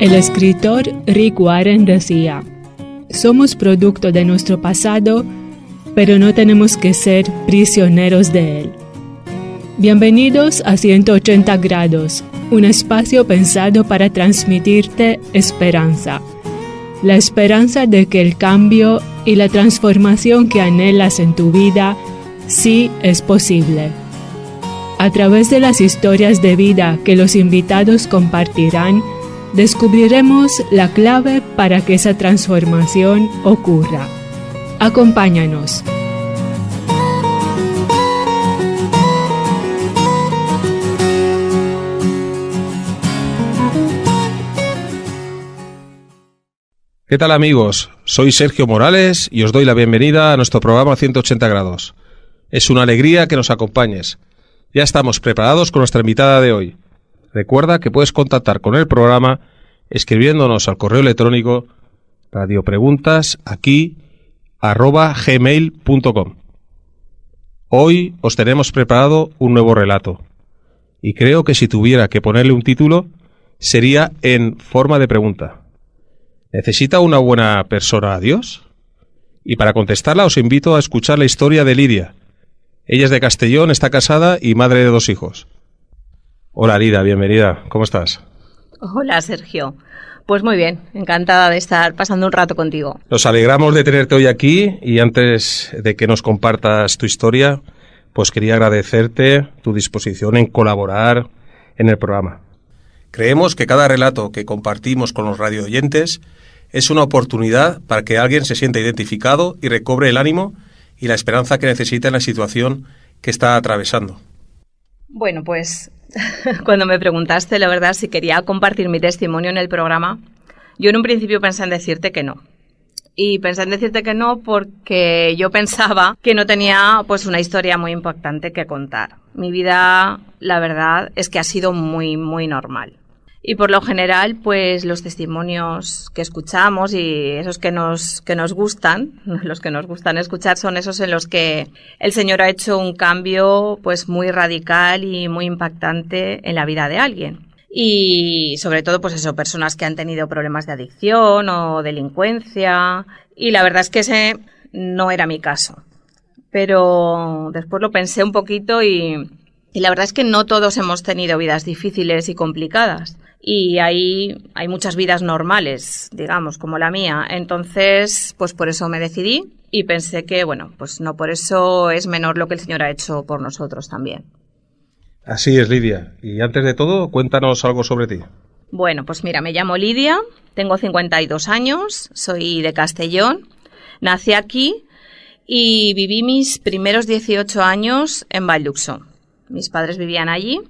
El escritor Rick Warren decía: somos producto de nuestro pasado, pero no tenemos que ser prisioneros de él. Bienvenidos a 180 grados, un espacio pensado para transmitirte esperanza. La esperanza de que el cambio y la transformación que anhelas en tu vida sí es posible. A través de las historias de vida que los invitados compartirán, descubriremos la clave para que esa transformación ocurra. Acompáñanos. ¿Qué tal, amigos? Soy Sergio Morales y os doy la bienvenida a nuestro programa 180 grados. Es una alegría que nos acompañes. Ya estamos preparados con nuestra invitada de hoy. Recuerda que puedes contactar con el programa escribiéndonos al correo electrónico radiopreguntas@gmail.com. Hoy os tenemos preparado un nuevo relato y creo que si tuviera que ponerle un título sería en forma de pregunta. ¿Necesita una buena persona a Dios? Y para contestarla os invito a escuchar la historia de Lidia. Ella es de Castellón, está casada y madre de 2 hijos. Hola Lidia, bienvenida. ¿Cómo estás? Hola Sergio. Pues muy bien, encantada de estar pasando un rato contigo. Nos alegramos de tenerte hoy aquí y antes de que nos compartas tu historia, pues quería agradecerte tu disposición en colaborar en el programa. Creemos que cada relato que compartimos con los radioyentes es una oportunidad para que alguien se sienta identificado y recobre el ánimo y la esperanza que necesita en la situación que está atravesando. Bueno, pues cuando me preguntaste, la verdad, si quería compartir mi testimonio en el programa, yo en un principio pensé en decirte que no. Y pensé en decirte que no porque yo pensaba que no tenía pues una historia muy impactante que contar. Mi vida, la verdad, es que ha sido muy, muy normal. Y por lo general, pues los testimonios que escuchamos y esos que nos gustan, los que nos gustan escuchar, son esos en los que el Señor ha hecho un cambio pues muy radical y muy impactante en la vida de alguien. Y sobre todo, pues eso, personas que han tenido problemas de adicción o delincuencia. Y la verdad es que ese no era mi caso. Pero después lo pensé un poquito y la verdad es que no todos hemos tenido vidas difíciles y complicadas. Y hay muchas vidas normales, digamos, como la mía. Entonces, pues por eso me decidí y pensé que, bueno, pues no por eso es menor lo que el Señor ha hecho por nosotros también. Así es, Lidia. Y antes de todo, cuéntanos algo sobre ti. Bueno, pues mira, me llamo Lidia, tengo 52 años, soy de Castellón, nací aquí y viví mis primeros 18 años en Valldhuxó. Mis padres vivían allí.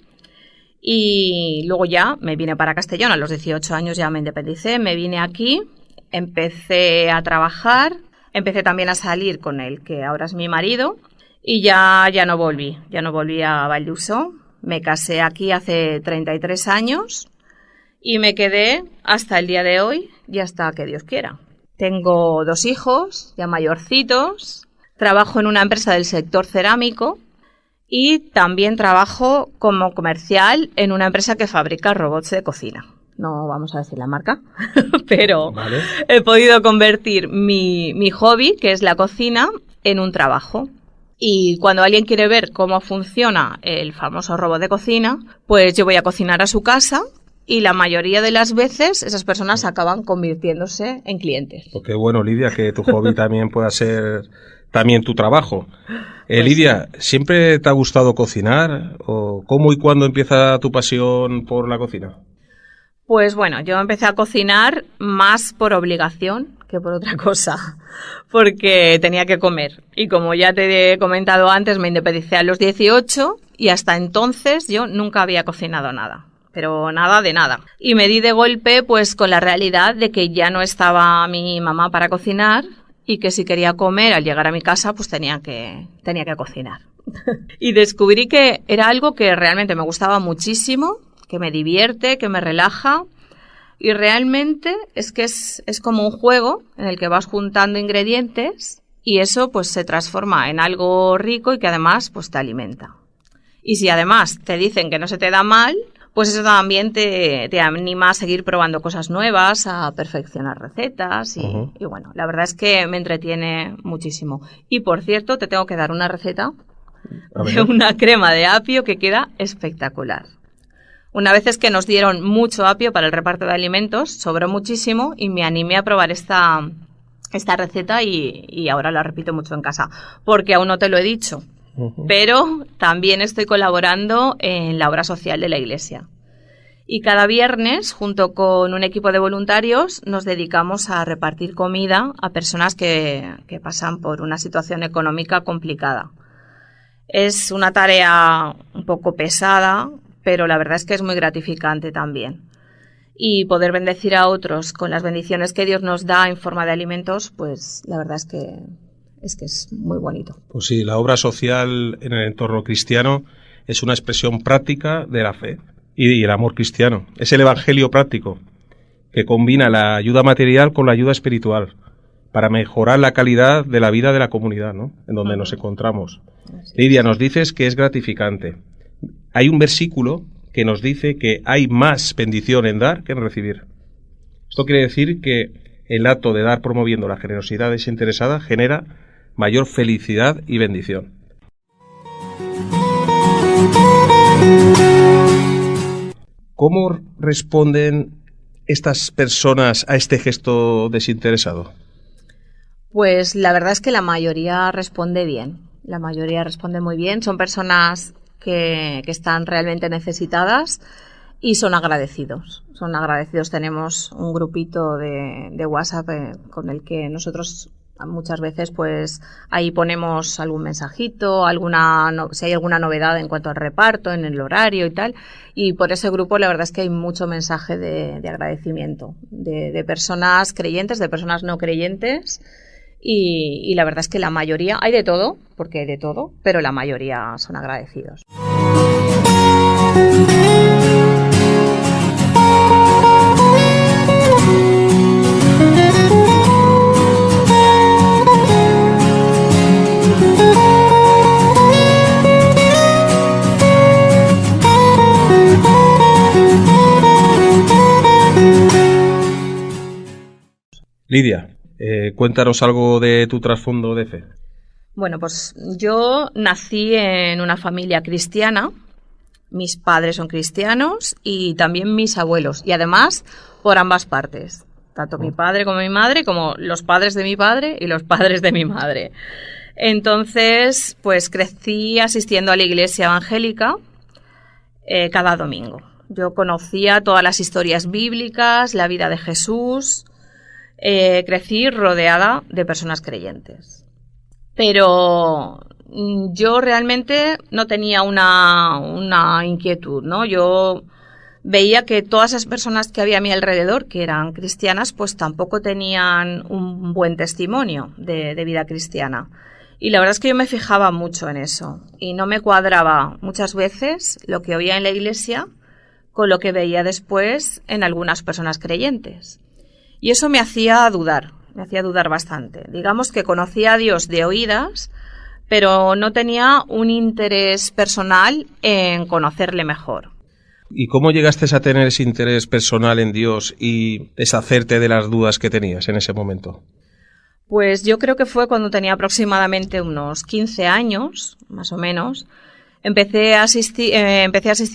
Y luego ya me vine para Castellón, a los 18 años ya me independicé, me vine aquí, empecé a trabajar, empecé también a salir con el que ahora es mi marido y ya no volví a Valldhuxó, me casé aquí hace 33 años y me quedé hasta el día de hoy y hasta que Dios quiera. Tengo 2 hijos, ya mayorcitos, trabajo en una empresa del sector cerámico. Y también trabajo como comercial en una empresa que fabrica robots de cocina. No vamos a decir la marca, pero vale. He podido convertir mi hobby, que es la cocina, en un trabajo. Y cuando alguien quiere ver cómo funciona el famoso robot de cocina, pues yo voy a cocinar a su casa y la mayoría de las veces esas personas acaban convirtiéndose en clientes. Pues qué bueno, Lidia, que tu hobby también pueda ser también tu trabajo. Pues Lidia, ¿siempre te ha gustado cocinar? ¿O cómo y cuándo empieza tu pasión por la cocina? Pues bueno, yo empecé a cocinar más por obligación que por otra cosa, porque tenía que comer. Y como ya te he comentado antes, me independicé a los 18 y hasta entonces yo nunca había cocinado nada. Pero nada de nada. Y me di de golpe pues con la realidad de que ya no estaba mi mamá para cocinar y que si quería comer al llegar a mi casa pues tenía que cocinar. Y descubrí que era algo que realmente me gustaba muchísimo, que me divierte, que me relaja y realmente es que es como un juego en el que vas juntando ingredientes y eso pues se transforma en algo rico y que además pues te alimenta. Y si además te dicen que no se te da mal, pues eso también te anima a seguir probando cosas nuevas, a perfeccionar recetas y bueno, la verdad es que me entretiene muchísimo. Y por cierto, te tengo que dar una receta de una crema de apio que queda espectacular. Una vez es que nos dieron mucho apio para el reparto de alimentos, sobró muchísimo y me animé a probar esta receta y ahora la repito mucho en casa, porque aún no te lo he dicho. Pero también estoy colaborando en la obra social de la iglesia. Y cada viernes, junto con un equipo de voluntarios, nos dedicamos a repartir comida a personas que pasan por una situación económica complicada. Es una tarea un poco pesada, pero la verdad es que es muy gratificante también. Y poder bendecir a otros con las bendiciones que Dios nos da en forma de alimentos, pues la verdad es que es muy bonito. Pues sí, la obra social en el entorno cristiano es una expresión práctica de la fe y el amor cristiano. Es el evangelio práctico que combina la ayuda material con la ayuda espiritual para mejorar la calidad de la vida de la comunidad, ¿no?, en donde nos encontramos. Lidia, nos dices que es gratificante. Hay un versículo que nos dice que hay más bendición en dar que en recibir. Esto quiere decir que el acto de dar promoviendo la generosidad desinteresada genera mayor felicidad y bendición. ¿Cómo responden estas personas a este gesto desinteresado? Pues la verdad es que la mayoría responde bien. La mayoría responde muy bien. Son personas que están realmente necesitadas y son agradecidos. Son agradecidos. Tenemos un grupito de WhatsApp con el que nosotros muchas veces pues ahí ponemos algún mensajito, si hay alguna novedad en cuanto al reparto, en el horario y tal, y por ese grupo la verdad es que hay mucho mensaje de agradecimiento de personas creyentes, de personas no creyentes, y la verdad es que la mayoría, hay de todo, porque hay de todo, pero la mayoría son agradecidos. Lidia, cuéntanos algo de tu trasfondo de fe. Bueno, pues yo nací en una familia cristiana. Mis padres son cristianos y también mis abuelos. Y además, por ambas partes. Tanto mi padre como mi madre, como los padres de mi padre y los padres de mi madre. Entonces, pues crecí asistiendo a la iglesia evangélica cada domingo. Yo conocía todas las historias bíblicas, la vida de Jesús. Crecí rodeada de personas creyentes. Pero yo realmente no tenía una inquietud, ¿no? Yo veía que todas esas personas que había a mi alrededor, que eran cristianas, pues tampoco tenían un buen testimonio de vida cristiana. Y la verdad es que yo me fijaba mucho en eso. Y no me cuadraba muchas veces lo que oía en la iglesia con lo que veía después en algunas personas creyentes. Y eso me hacía dudar bastante. Digamos que conocía a Dios de oídas, pero no tenía un interés personal en conocerle mejor. ¿Y cómo llegaste a tener ese interés personal en Dios y deshacerte de las dudas que tenías en ese momento? Pues yo creo que fue cuando tenía aproximadamente unos 15 años, más o menos. Empecé a asistir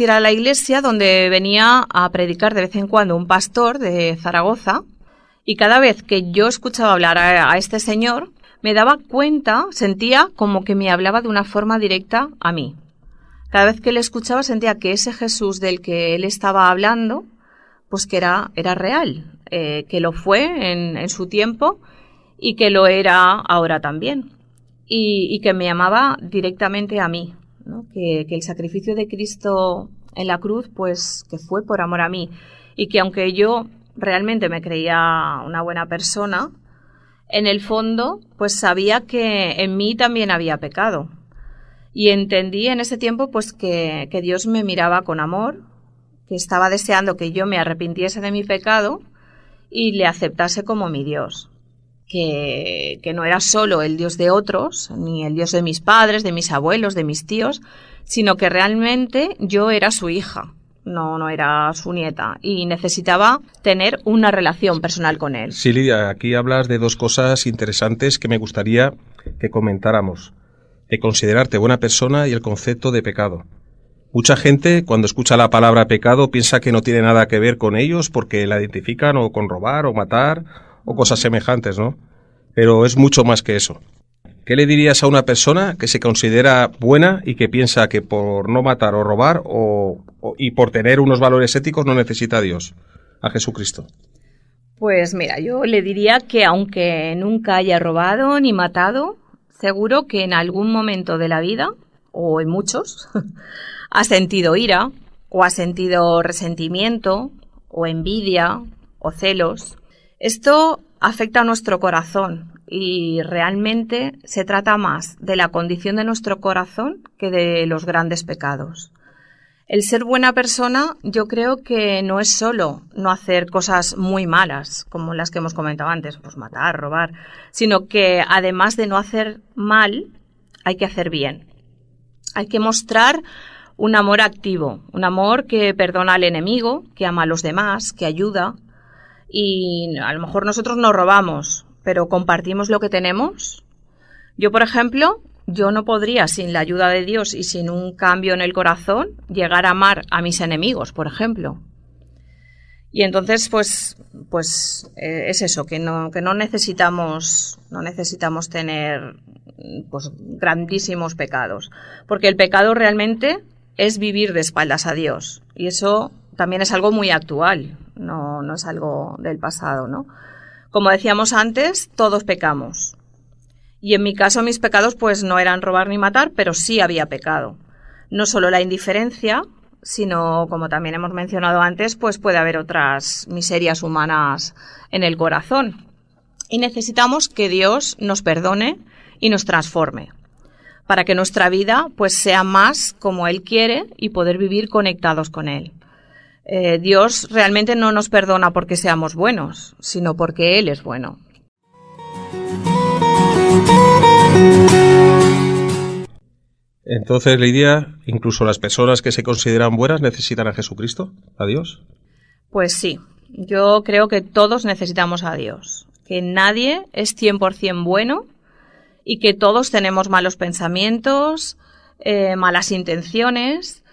a la iglesia donde venía a predicar de vez en cuando un pastor de Zaragoza. Y cada vez que yo escuchaba hablar a este señor, me daba cuenta, sentía como que me hablaba de una forma directa a mí. Cada vez que le escuchaba sentía que ese Jesús del que él estaba hablando, pues que era real, que lo fue en su tiempo y que lo era ahora también. Y que me llamaba directamente a mí, ¿no? Que el sacrificio de Cristo en la cruz, pues que fue por amor a mí. Y que aunque yo realmente me creía una buena persona, en el fondo pues sabía que en mí también había pecado. Y entendí en ese tiempo pues que Dios me miraba con amor, que estaba deseando que yo me arrepintiese de mi pecado y le aceptase como mi Dios. Que no era solo el Dios de otros, ni el Dios de mis padres, de mis abuelos, de mis tíos, sino que realmente yo era su hija. no era su nieta y necesitaba tener una relación personal con él. Sí, Lidia, aquí hablas de dos cosas interesantes que me gustaría que comentáramos. De considerarte buena persona y el concepto de pecado. Mucha gente, cuando escucha la palabra pecado, piensa que no tiene nada que ver con ellos porque la identifican o con robar o matar o cosas semejantes, ¿no? Pero es mucho más que eso. ¿Qué le dirías a una persona que se considera buena y que piensa que por no matar o robar y por tener unos valores éticos no necesita a Dios, a Jesucristo? Pues mira, yo le diría que aunque nunca haya robado ni matado, seguro que en algún momento de la vida, o en muchos, ha sentido ira, o ha sentido resentimiento, o envidia, o celos. Esto afecta a nuestro corazón y realmente se trata más de la condición de nuestro corazón que de los grandes pecados. El ser buena persona yo creo que no es solo no hacer cosas muy malas, como las que hemos comentado antes, pues matar, robar, sino que además de no hacer mal, hay que hacer bien. Hay que mostrar un amor activo, un amor que perdona al enemigo, que ama a los demás, que ayuda. Y a lo mejor nosotros no robamos, pero compartimos lo que tenemos. Yo, por ejemplo, yo no podría, sin la ayuda de Dios y sin un cambio en el corazón, llegar a amar a mis enemigos, por ejemplo. Y entonces, pues es eso, que no necesitamos tener pues grandísimos pecados, porque el pecado realmente es vivir de espaldas a Dios, y eso también es algo muy actual, no es algo del pasado, ¿no? Como decíamos antes, todos pecamos. Y en mi caso mis pecados pues no eran robar ni matar, pero sí había pecado. No solo la indiferencia, sino, como también hemos mencionado antes, pues puede haber otras miserias humanas en el corazón. Y necesitamos que Dios nos perdone y nos transforme, para que nuestra vida pues sea más como Él quiere y poder vivir conectados con Él. Dios realmente no nos perdona porque seamos buenos, sino porque Él es bueno. Entonces, Lidia, incluso las personas que se consideran buenas necesitan a Jesucristo, a Dios. Pues sí, yo creo que todos necesitamos a Dios, que nadie es 100% bueno y que todos tenemos malos pensamientos, malas intenciones,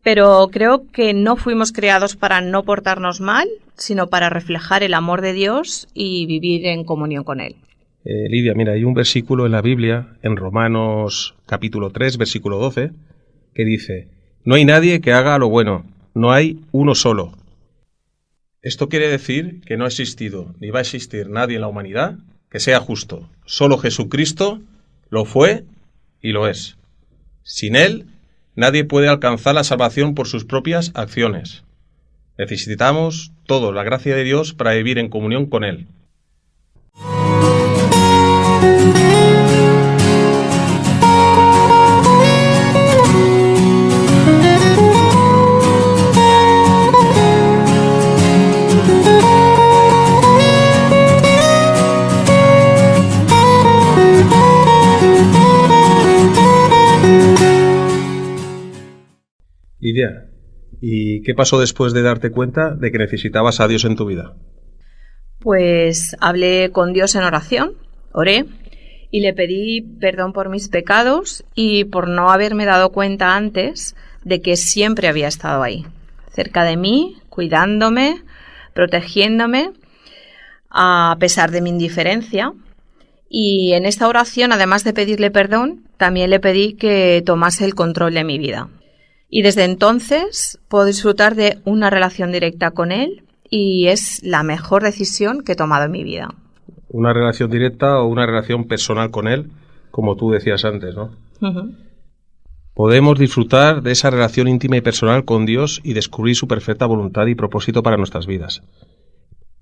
pero creo que no fuimos creados para no portarnos mal, sino para reflejar el amor de Dios y vivir en comunión con Él. Lidia, mira, hay un versículo en la Biblia, en Romanos capítulo 3, versículo 12, que dice: no hay nadie que haga lo bueno, no hay uno solo. Esto quiere decir que no ha existido ni va a existir nadie en la humanidad que sea justo. Solo Jesucristo lo fue y lo es. Sin Él, nadie puede alcanzar la salvación por sus propias acciones. Necesitamos todos la gracia de Dios para vivir en comunión con Él. Lidia, ¿y qué pasó después de darte cuenta de que necesitabas a Dios en tu vida? Pues hablé con Dios en oración, oré y le pedí perdón por mis pecados y por no haberme dado cuenta antes de que siempre había estado ahí, cerca de mí, cuidándome, protegiéndome, a pesar de mi indiferencia. Y en esta oración, además de pedirle perdón, también le pedí que tomase el control de mi vida. Y desde entonces puedo disfrutar de una relación directa con Él y es la mejor decisión que he tomado en mi vida. Una relación directa o una relación personal con Él, como tú decías antes, ¿no? Uh-huh. Podemos disfrutar de esa relación íntima y personal con Dios y descubrir su perfecta voluntad y propósito para nuestras vidas.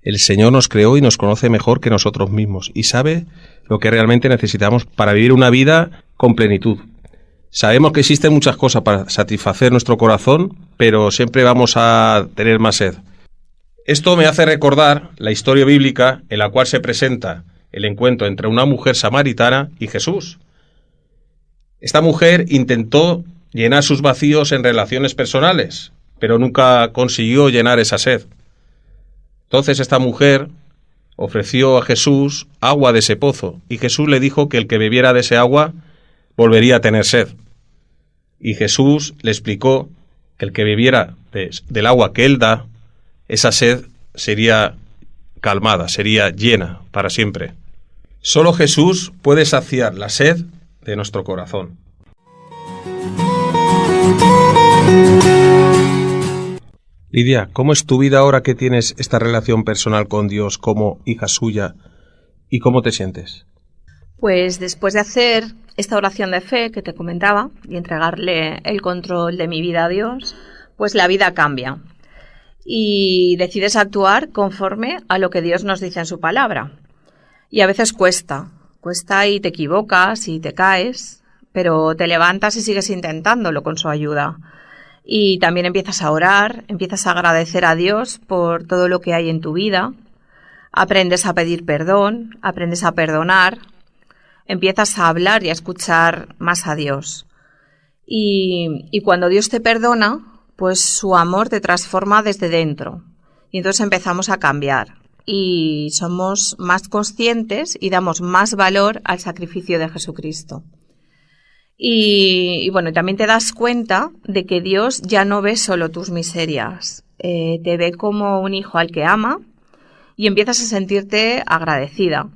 El Señor nos creó y nos conoce mejor que nosotros mismos y sabe lo que realmente necesitamos para vivir una vida con plenitud. Sabemos que existen muchas cosas para satisfacer nuestro corazón, pero siempre vamos a tener más sed. Esto me hace recordar la historia bíblica en la cual se presenta el encuentro entre una mujer samaritana y Jesús. Esta mujer intentó llenar sus vacíos en relaciones personales, pero nunca consiguió llenar esa sed. Entonces esta mujer ofreció a Jesús agua de ese pozo, y Jesús le dijo que el que bebiera de ese agua volvería a tener sed. Y Jesús le explicó que el que bebiera del agua que él da, esa sed sería calmada, sería llena para siempre. Solo Jesús puede saciar la sed de nuestro corazón. Lidia, ¿cómo es tu vida ahora que tienes esta relación personal con Dios como hija suya y cómo te sientes? Pues después de hacer esta oración de fe que te comentaba y entregarle el control de mi vida a Dios, pues la vida cambia y decides actuar conforme a lo que Dios nos dice en su palabra. Y a veces cuesta y te equivocas y te caes, pero te levantas y sigues intentándolo con su ayuda. Y también empiezas a orar, empiezas a agradecer a Dios por todo lo que hay en tu vida, aprendes a pedir perdón, aprendes a perdonar, empiezas a hablar y a escuchar más a Dios. Y cuando Dios te perdona, pues su amor te transforma desde dentro. Y entonces empezamos a cambiar y somos más conscientes y damos más valor al sacrificio de Jesucristo. Y bueno, también te das cuenta de que Dios ya no ve solo tus miserias, te ve como un hijo al que ama y empiezas a sentirte agradecida.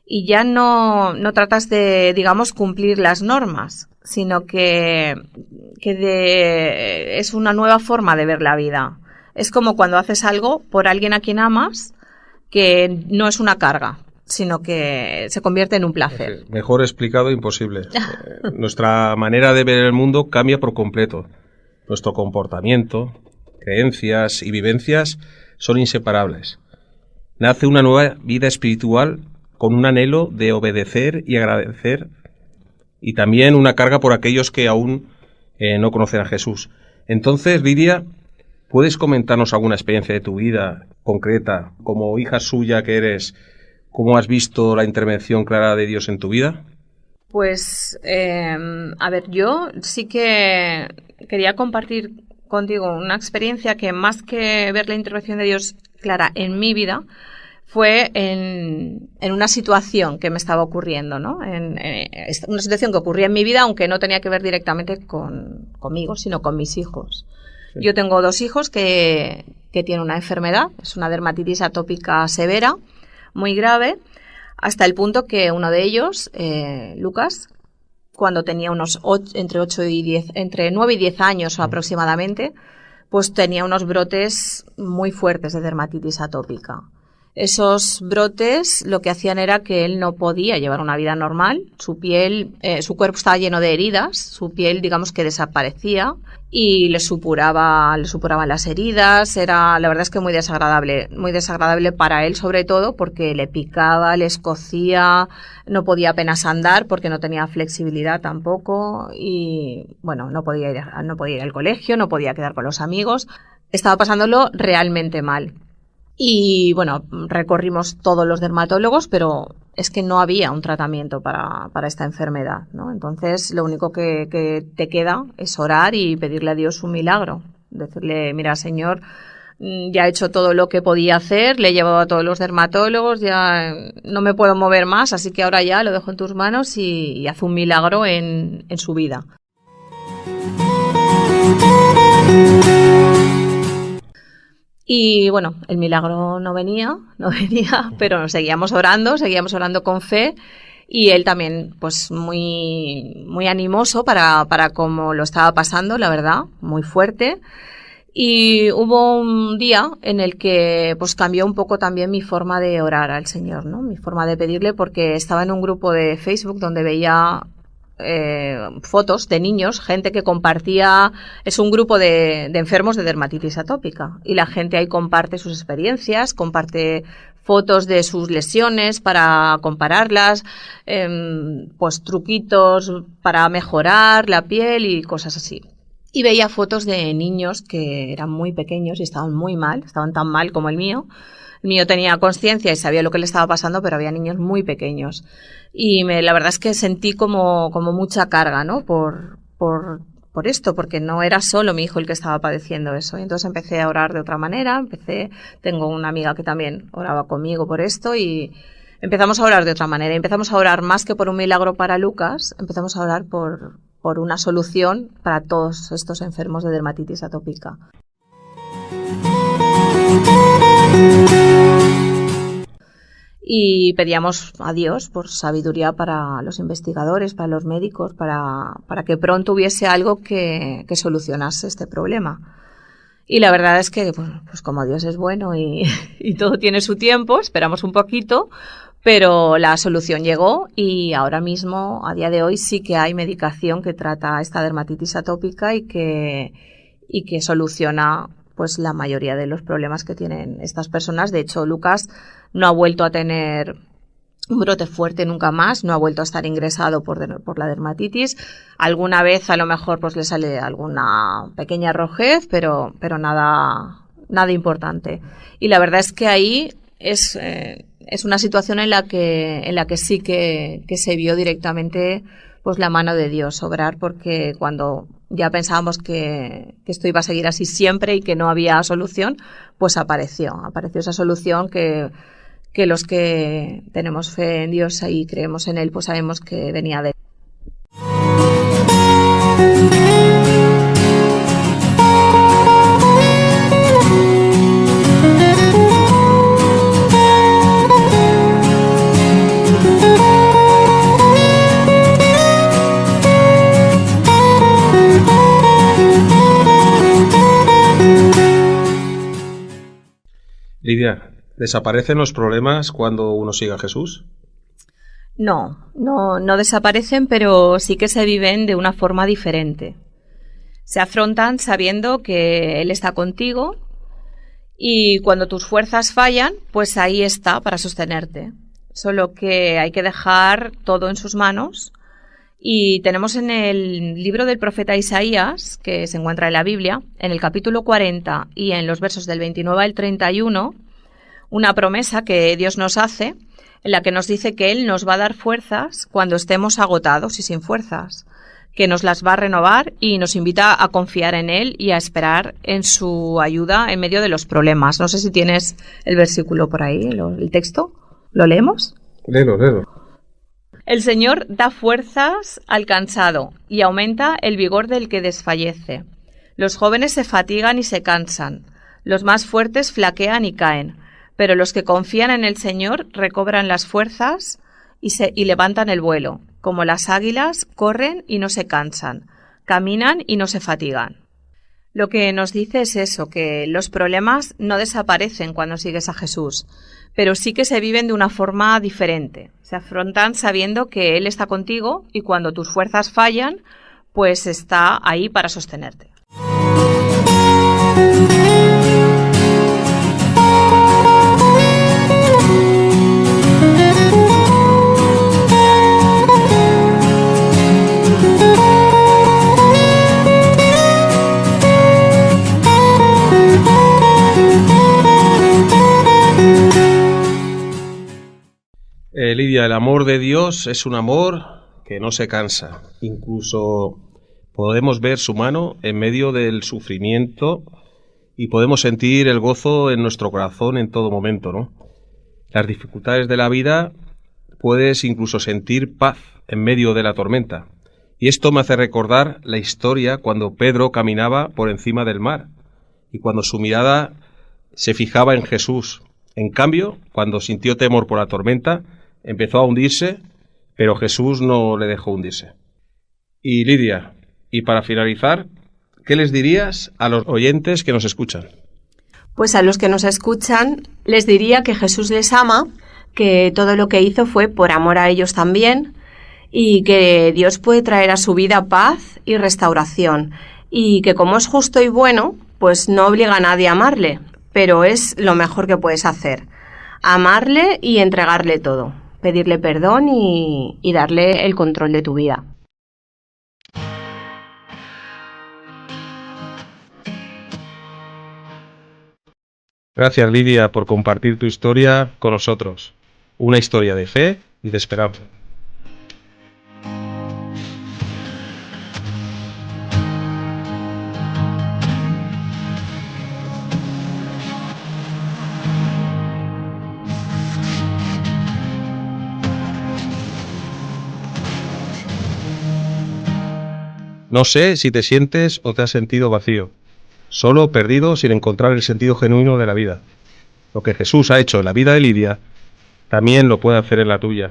Y ya no tratas de, digamos, cumplir las normas, sino que es una nueva forma de ver la vida. Es como cuando haces algo por alguien a quien amas, que no es una carga, sino que se convierte en un placer. Mejor explicado imposible. Nuestra manera de ver el mundo cambia por completo. Nuestro comportamiento, creencias y vivencias son inseparables. Nace una nueva vida espiritual con un anhelo de obedecer y agradecer, y también una carga por aquellos que aún no conocen a Jesús. Entonces, Lidia, ¿puedes comentarnos alguna experiencia de tu vida concreta, como hija suya que eres? ¿Cómo has visto la intervención clara de Dios en tu vida? Pues, a ver, yo sí que quería compartir contigo una experiencia que más que ver la intervención de Dios clara en mi vida, fue en una situación que me estaba ocurriendo, ¿no? Una situación que ocurría en mi vida, aunque no tenía que ver directamente conmigo, sino con mis hijos. Sí. Yo tengo 2 hijos que tienen una enfermedad, es una dermatitis atópica severa, muy grave, hasta el punto que uno de ellos, Lucas, cuando tenía entre 9 y 10 años aproximadamente, pues tenía unos brotes muy fuertes de dermatitis atópica. Esos brotes lo que hacían era que él no podía llevar una vida normal, su piel, su cuerpo estaba lleno de heridas, su piel digamos que desaparecía y le supuraban las heridas, la verdad es que muy desagradable para él sobre todo porque le picaba, le escocía, no podía apenas andar porque no tenía flexibilidad tampoco y bueno, no podía ir al colegio, no podía quedar con los amigos, estaba pasándolo realmente mal. Y bueno, recorrimos todos los dermatólogos, pero es que no había un tratamiento para esta enfermedad, ¿no? Entonces, lo único que te queda es orar y pedirle a Dios un milagro. Decirle, mira, Señor, ya he hecho todo lo que podía hacer, le he llevado a todos los dermatólogos, ya no me puedo mover más, así que ahora ya lo dejo en tus manos y haz un milagro en su vida. Y bueno, el milagro no venía, pero seguíamos orando con fe y él también pues muy, muy animoso para cómo lo estaba pasando, la verdad, muy fuerte. Y hubo un día en el que pues cambió un poco también mi forma de orar al Señor, ¿no? Mi forma de pedirle, porque estaba en un grupo de Facebook donde veía fotos de niños, gente que compartía, es un grupo de enfermos de dermatitis atópica y la gente ahí comparte sus experiencias, comparte fotos de sus lesiones para compararlas, pues truquitos para mejorar la piel y cosas así. Y veía fotos de niños que eran muy pequeños y estaban muy mal, estaban tan mal como el mío. El mío tenía conciencia y sabía lo que le estaba pasando, pero había niños muy pequeños. Y la verdad es que sentí como mucha carga, ¿no? Por por esto, porque no era solo mi hijo el que estaba padeciendo eso. Y entonces empecé a orar de otra manera, tengo una amiga que también oraba conmigo por esto y empezamos a orar de otra manera. Empezamos a orar más que por un milagro para Lucas, empezamos a orar por una solución para todos estos enfermos de dermatitis atópica. Y pedíamos a Dios por sabiduría para los investigadores, para los médicos, para que pronto hubiese algo que solucionase este problema. Y la verdad es que, pues como Dios es bueno y todo tiene su tiempo, esperamos un poquito, pero la solución llegó y ahora mismo, a día de hoy, sí que hay medicación que trata esta dermatitis atópica y que soluciona pues la mayoría de los problemas que tienen estas personas. De hecho, Lucas no ha vuelto a tener un brote fuerte nunca más, no ha vuelto a estar ingresado por la dermatitis. Alguna vez a lo mejor pues le sale alguna pequeña rojez, pero nada importante. Y la verdad es que ahí es una situación en la que sí que se vio directamente pues la mano de Dios obrar, porque cuando ya pensábamos que esto iba a seguir así siempre y que no había solución, pues apareció esa solución que los que tenemos fe en Dios y creemos en Él, pues sabemos que venía de Él. Lidia, ¿desaparecen los problemas cuando uno sigue a Jesús? No desaparecen, pero sí que se viven de una forma diferente. Se afrontan sabiendo que Él está contigo y cuando tus fuerzas fallan, pues ahí está para sostenerte. Solo que hay que dejar todo en sus manos. Y tenemos en el libro del profeta Isaías, que se encuentra en la Biblia, en el capítulo 40 y en los versos del 29 al 31, una promesa que Dios nos hace, en la que nos dice que Él nos va a dar fuerzas cuando estemos agotados y sin fuerzas, que nos las va a renovar y nos invita a confiar en Él y a esperar en su ayuda en medio de los problemas. No sé si tienes el versículo por ahí, el texto. ¿Lo leemos? Léelo. El Señor da fuerzas al cansado y aumenta el vigor del que desfallece. Los jóvenes se fatigan y se cansan, los más fuertes flaquean y caen, pero los que confían en el Señor recobran las fuerzas y levantan el vuelo. Como las águilas, corren y no se cansan, caminan y no se fatigan. Lo que nos dice es eso, que los problemas no desaparecen cuando sigues a Jesús, pero sí que se viven de una forma diferente. Se afrontan sabiendo que Él está contigo y cuando tus fuerzas fallan, pues está ahí para sostenerte. Lidia, el amor de Dios es un amor que no se cansa. Incluso podemos ver su mano en medio del sufrimiento y podemos sentir el gozo en nuestro corazón en todo momento, ¿no? Las dificultades de la vida puedes incluso sentir paz en medio de la tormenta. Y esto me hace recordar la historia cuando Pedro caminaba por encima del mar y cuando su mirada se fijaba en Jesús. En cambio, cuando sintió temor por la tormenta, empezó a hundirse, pero Jesús no le dejó hundirse. Y Lidia, y para finalizar, ¿qué les dirías a los oyentes que nos escuchan? Pues a los que nos escuchan les diría que Jesús les ama, que todo lo que hizo fue por amor a ellos también, y que Dios puede traer a su vida paz y restauración, y que como es justo y bueno, pues no obliga a nadie a amarle, pero es lo mejor que puedes hacer, amarle y entregarle todo, pedirle perdón y darle el control de tu vida. Gracias, Lidia, por compartir tu historia con nosotros. Una historia de fe y de esperanza. No sé si te sientes o te has sentido vacío, solo perdido sin encontrar el sentido genuino de la vida. Lo que Jesús ha hecho en la vida de Lidia, también lo puede hacer en la tuya.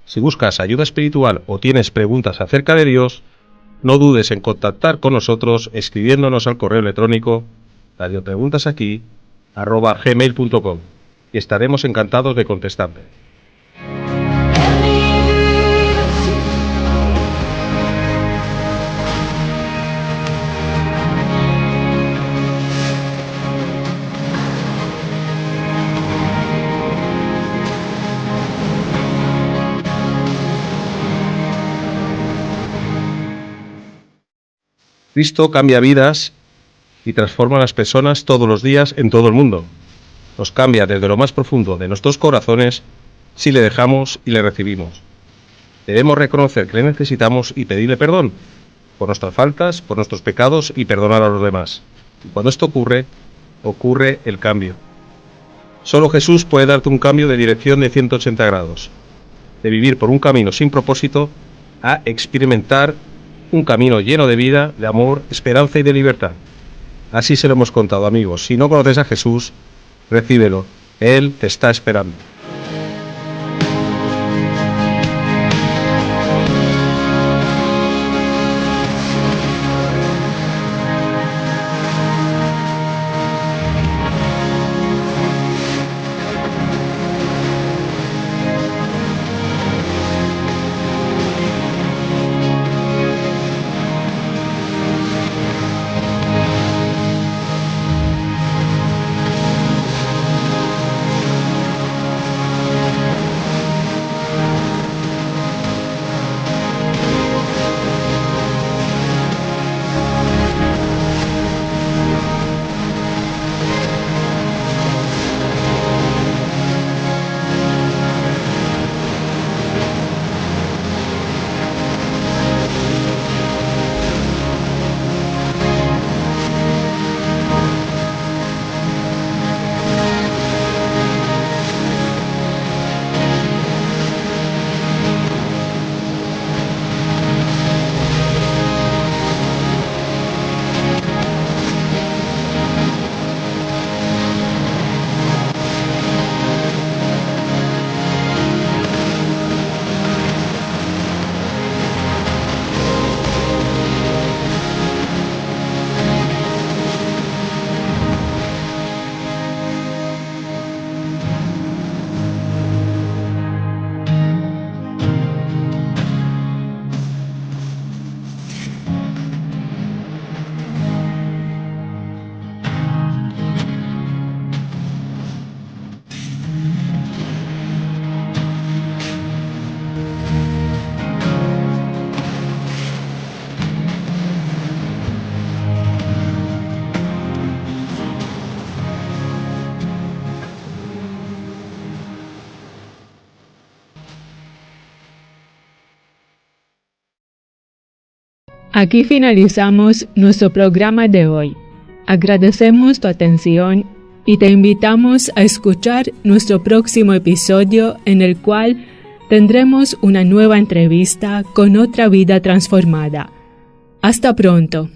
Si buscas ayuda espiritual o tienes preguntas acerca de Dios, no dudes en contactar con nosotros escribiéndonos al correo electrónico radiopreguntasaquí@gmail.com y estaremos encantados de contestarte. Cristo cambia vidas y transforma a las personas todos los días en todo el mundo. Nos cambia desde lo más profundo de nuestros corazones si le dejamos y le recibimos. Debemos reconocer que le necesitamos y pedirle perdón por nuestras faltas, por nuestros pecados y perdonar a los demás. Y cuando esto ocurre el cambio. Solo Jesús puede darte un cambio de dirección de 180 grados. De vivir por un camino sin propósito a experimentar un camino lleno de vida, de amor, esperanza y de libertad. Así se lo hemos contado, amigos. Si no conoces a Jesús, recíbelo. Él te está esperando. Aquí finalizamos nuestro programa de hoy. Agradecemos tu atención y te invitamos a escuchar nuestro próximo episodio en el cual tendremos una nueva entrevista con otra vida transformada. Hasta pronto.